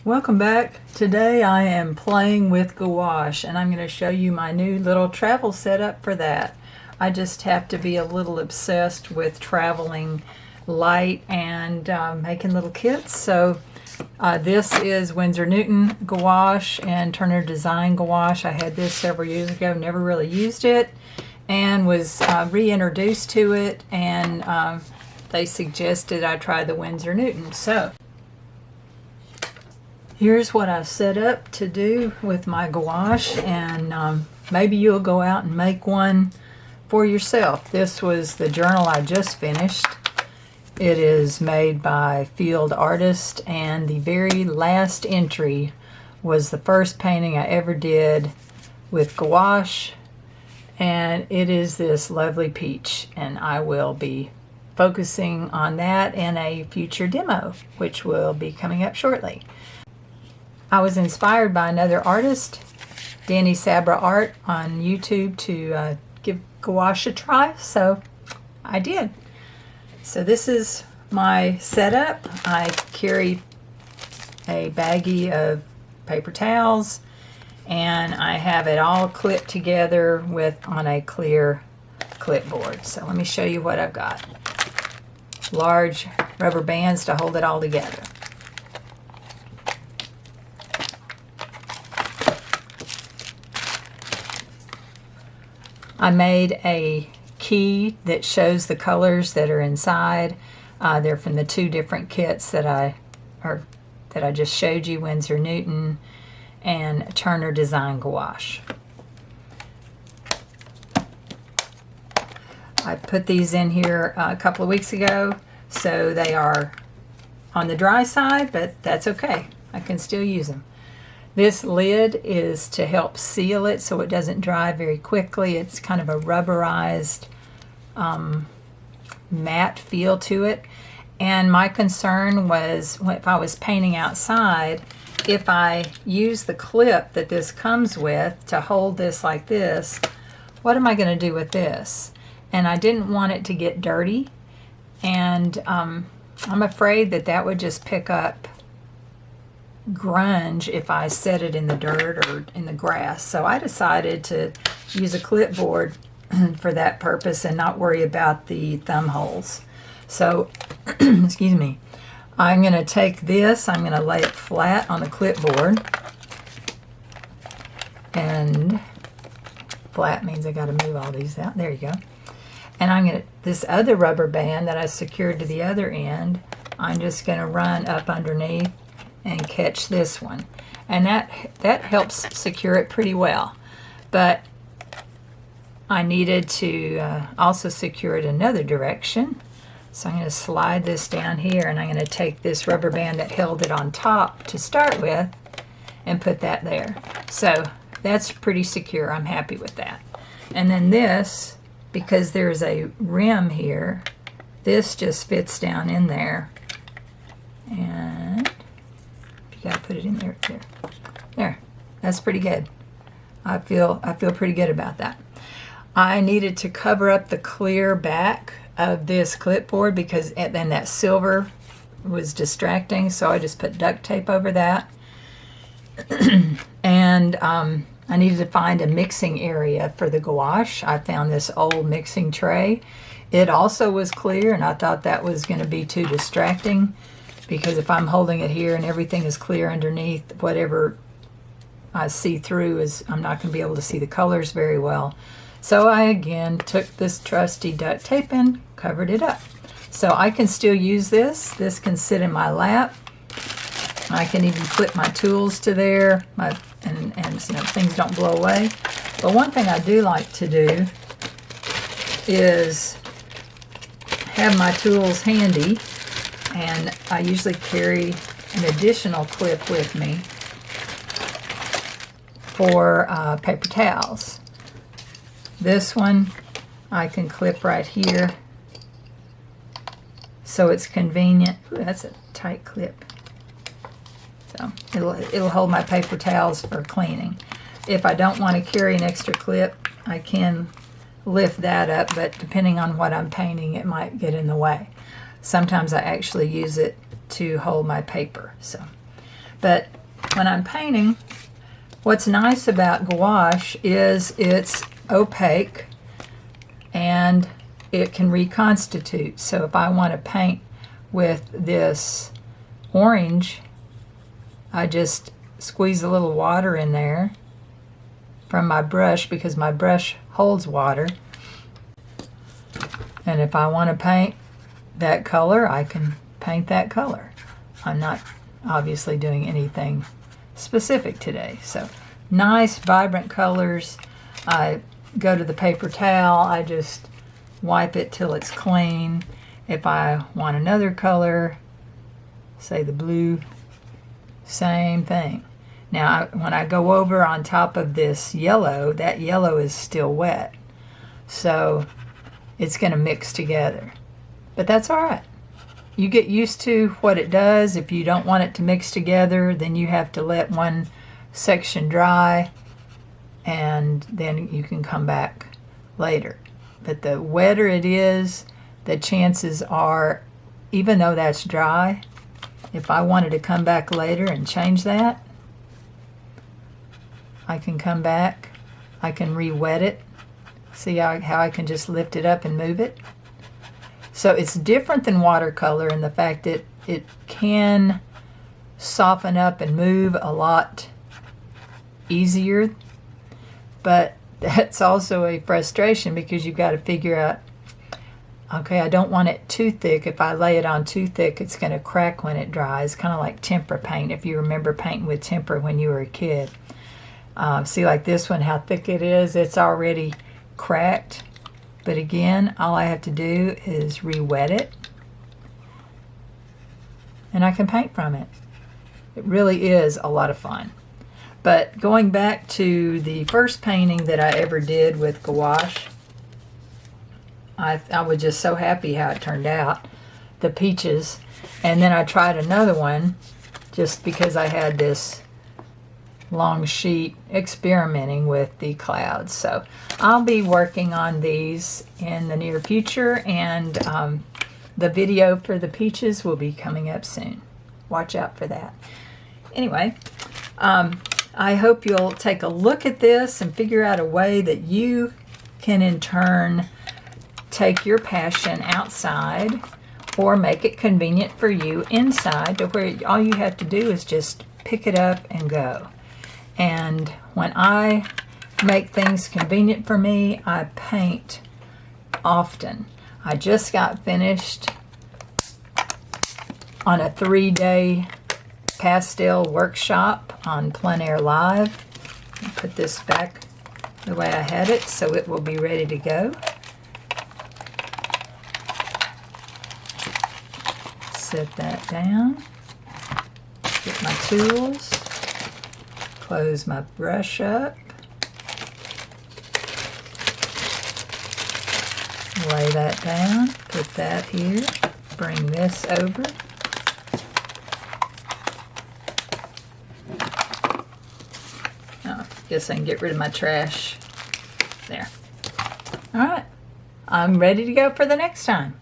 Welcome back. Today I am playing with gouache and I'm going to show you my new little travel setup for that. I just have to be a little obsessed with traveling light and making little kits. So this is Winsor Newton gouache and Turner Design gouache. I had this several years ago, never really used it, and was reintroduced to it, and they suggested I try the Winsor Newton. So here's what I set up to do with my gouache, and maybe you'll go out and make one for yourself. This was the journal I just finished. It is made by Field Artist, and the very last entry was the first painting I ever did with gouache, and it is this lovely peach, and I will be focusing on that in a future demo, which will be coming up shortly. I was inspired by another artist, Danny Sabra Art, on YouTube to give gouache a try, so I did. So this is my setup. I carry a baggie of paper towels, and I have it all clipped together on a clear clipboard. So let me show you what I've got. Large rubber bands to hold it all together. I made a key that shows the colors that are inside. They're from the two different kits that I just showed you, Winsor Newton and Turner Design gouache. I put these in here a couple of weeks ago, so they are on the dry side, but that's okay. I can still use them. This lid is to help seal it so it doesn't dry very quickly. It's kind of a rubberized matte feel to it. And my concern was, if I was painting outside, if I use the clip that this comes with to hold this like this, what am I going to do with this? And I didn't want it to get dirty, and I'm afraid that that would just pick up grunge if I set it in the dirt or in the grass. So I decided to use a clipboard for that purpose and not worry about the thumb holes. So excuse me, I'm going to take this, I'm going to lay it flat on the clipboard, and flat means I got to move all these out. There you go. And I'm going to, this other rubber band that I secured to the other end, I'm just going to run up underneath and catch this one, and that helps secure it pretty well. But I needed to also secure it another direction, so I'm going to slide this down here, and I'm going to take this rubber band that held it on top to start with and put that there. So that's pretty secure. I'm happy with that. And then this, because there's a rim here, this just fits down in there, and you gotta put it in there. There. That's pretty good. I feel pretty good about that. I needed to cover up the clear back of this clipboard because then that silver was distracting, so I just put duct tape over that. And I needed to find a mixing area for the gouache. I found this old mixing tray. It also was clear, and I thought that was going to be too distracting, because if I'm holding it here and everything is clear underneath, whatever I see through I'm not going to be able to see the colors very well. So I again took this trusty duct tape and covered it up. So I can still use this. This can sit in my lap. I can even clip my tools to there, and you know, things don't blow away. But one thing I do like to do is have my tools handy, and I usually carry an additional clip with me for paper towels. This one I can clip right here, so it's convenient. Ooh, that's a tight clip. So it'll hold my paper towels for cleaning. If I don't want to carry an extra clip, I can lift that up, but depending on what I'm painting, it might get in the way. Sometimes I actually use it to hold my paper. But when I'm painting, what's nice about gouache is it's opaque and it can reconstitute. So if I want to paint with this orange, I just squeeze a little water in there from my brush, because my brush holds water. And if I want to paint that color, I can paint that color. I'm not obviously doing anything specific today. So nice, vibrant colors. I go to the paper towel, I just wipe it till it's clean. If I want another color, say the blue, same thing. Now, when I go over on top of this yellow, that yellow is still wet. So it's going to mix together. But that's all right. You get used to what it does. If you don't want it to mix together, then you have to let one section dry, and then you can come back later. But the wetter it is, the chances are, even though that's dry, if I wanted to come back later and change that, I can come back, I can re-wet it. See how I can just lift it up and move it? So it's different than watercolor in the fact that it can soften up and move a lot easier, but that's also a frustration because you've got to figure out, okay, I don't want it too thick. If I lay it on too thick, it's going to crack when it dries, kind of like tempera paint, if you remember painting with tempera when you were a kid. See, like this one, how thick it is, it's already cracked. But again, all I have to do is re-wet it, and I can paint from it. It really is a lot of fun. But going back to the first painting that I ever did with gouache, I was just so happy how it turned out, the peaches. And then I tried another one just because I had this long sheet experimenting with the clouds. So I'll be working on these in the near future, and the video for the peaches will be coming up soon. Watch out for that. Anyway, I hope you'll take a look at this and figure out a way that you can in turn take your passion outside or make it convenient for you inside, to where all you have to do is just pick it up and go. And when I make things convenient for me, I paint often. I just got finished on a 3-day pastel workshop on Plein Air Live. I'll put this back the way I had it so it will be ready to go. Set that down. Get my tools. Close my brush up. Lay that down. Put that here. Bring this over. Guess I can get rid of my trash. There. All right. I'm ready to go for the next time.